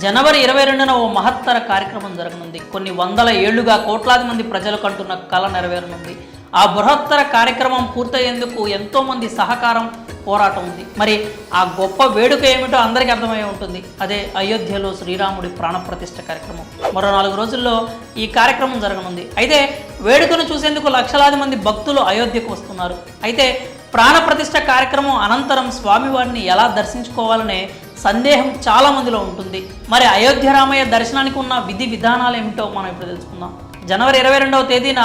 జనవరి 22న ఓ మహత్తర కార్యక్రమం జరగనుంది. కొన్ని వందల ఏళ్లుగా కోట్లాది మంది ప్రజలు కంటున్న కల నెరవేరనుంది. ఆ బృహత్తర కార్యక్రమం పూర్తయ్యేందుకు ఎంతో మంది సహకారం, పోరాటం ఉంది. మరి ఆ గొప్ప వేడుక ఏమిటో అందరికీ అర్థమై ఉంటుంది. అదే అయోధ్యలో శ్రీరాముడి ప్రాణప్రతిష్ఠ కార్యక్రమం. మరో 4 రోజుల్లో ఈ కార్యక్రమం జరగనుంది. అయితే వేడుకను చూసేందుకు లక్షలాది మంది భక్తులు అయోధ్యకు వస్తున్నారు. అయితే ప్రాణప్రతిష్ఠ కార్యక్రమం అనంతరం స్వామివారిని ఎలా దర్శించుకోవాలనే సందేహం చాలా మందిలో ఉంటుంది. మరి అయోధ్య రామయ్య దర్శనానికి ఉన్న విధి విధానాలు ఏమిటో మనం ఇప్పుడు తెలుసుకుందాం. జనవరి 22వ తేదీన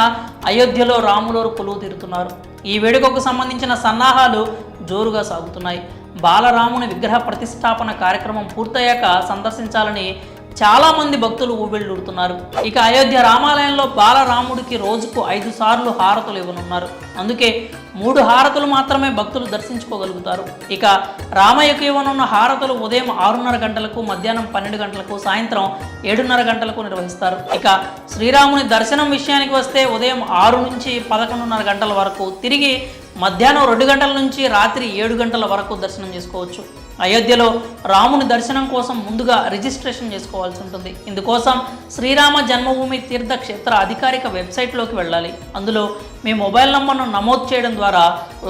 అయోధ్యలో రాములోరు కొలువు తీరుతున్నారు. ఈ వేడుకకు సంబంధించిన సన్నాహాలు జోరుగా సాగుతున్నాయి. బాలరాముని విగ్రహ ప్రతిష్టాపన కార్యక్రమం పూర్తయ్యాక సందర్శించాలని చాలామంది భక్తులు ఊబిళ్ళూడుతున్నారు. ఇక అయోధ్య రామాలయంలో బాలరాముడికి రోజుకు 5 సార్లు హారతులు ఇవ్వనున్నారు. అందుకే 3 హారతులు మాత్రమే భక్తులు దర్శించుకోగలుగుతారు. ఇక రామయ్యకు ఇవ్వనున్న హారతులు ఉదయం 6:30 గంటలకు, మధ్యాహ్నం 12 గంటలకు, సాయంత్రం 7:30 గంటలకు నిర్వహిస్తారు. ఇక శ్రీరాముని దర్శనం విషయానికి వస్తే ఉదయం 6 నుంచి 11:30 గంటల వరకు, తిరిగి మధ్యాహ్నం 2 గంటల నుంచి రాత్రి 7 గంటల వరకు దర్శనం చేసుకోవచ్చు. అయోధ్యలో రాముని దర్శనం కోసం ముందుగా రిజిస్ట్రేషన్ చేసుకోవాల్సి ఉంటుంది. ఇందుకోసం శ్రీరామ జన్మభూమి తీర్థక్షేత్ర అధికారిక వెబ్సైట్లోకి వెళ్ళాలి. అందులో మీ మొబైల్ నంబర్ను నమోదు చేయడం ద్వారా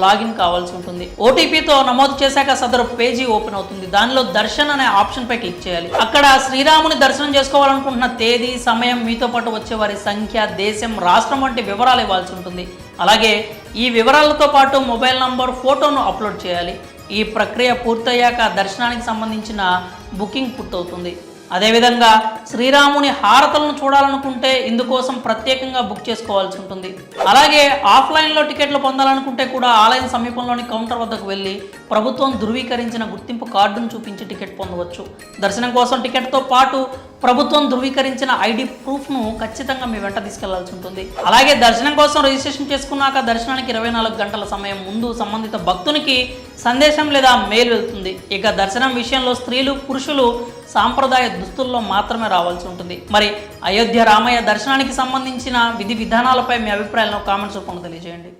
లాగిన్ కావాల్సి ఉంటుంది. ఓటీపీతో నమోదు చేశాక సదరు పేజీ ఓపెన్ అవుతుంది. దానిలో దర్శన్ అనే ఆప్షన్పై క్లిక్ చేయాలి. అక్కడ శ్రీరాముని దర్శనం చేసుకోవాలనుకుంటున్న తేదీ, సమయం, మీతో పాటు వచ్చే వారి సంఖ్య, దేశం, రాష్ట్రం వంటి వివరాలు ఇవ్వాల్సి ఉంటుంది. అలాగే ఈ వివరాలతో పాటు మొబైల్ నంబర్, ఫోటోను అప్లోడ్ చేయాలి. ఈ ప్రక్రియ పూర్తయ్యాక దర్శనానికి సంబంధించిన బుకింగ్ పూర్తవుతుంది. అదేవిధంగా శ్రీరాముని హారతలను చూడాలనుకుంటే ఇందుకోసం ప్రత్యేకంగా బుక్ చేసుకోవాల్సి ఉంటుంది. అలాగే ఆఫ్లైన్లో టికెట్లు పొందాలనుకుంటే కూడా ఆలయం సమీపంలోని కౌంటర్ వద్దకు వెళ్ళి ప్రభుత్వం ధృవీకరించిన గుర్తింపు కార్డును చూపించి టికెట్ పొందవచ్చు. దర్శనం కోసం టికెట్తో పాటు ప్రభుత్వం ధృవీకరించిన ఐడి ప్రూఫ్ను ఖచ్చితంగా మీ వెంట తీసుకెళ్లాల్సి ఉంటుంది. అలాగే దర్శనం కోసం రిజిస్ట్రేషన్ చేసుకున్నాక దర్శనానికి 24 గంటల సమయం ముందు సంబంధిత భక్తునికి సందేశం లేదా మెయిల్ వెళ్తుంది. ఇక దర్శనం విషయంలో స్త్రీలు, పురుషులు సాంప్రదాయ దుస్తుల్లో మాత్రమే రావాల్సి ఉంటుంది. మరి అయోధ్య రామయ్య దర్శనానికి సంబంధించిన విధి విధానాలపై మీ అభిప్రాయాలను కామెంట్స్ రూపంలో తెలియజేయండి.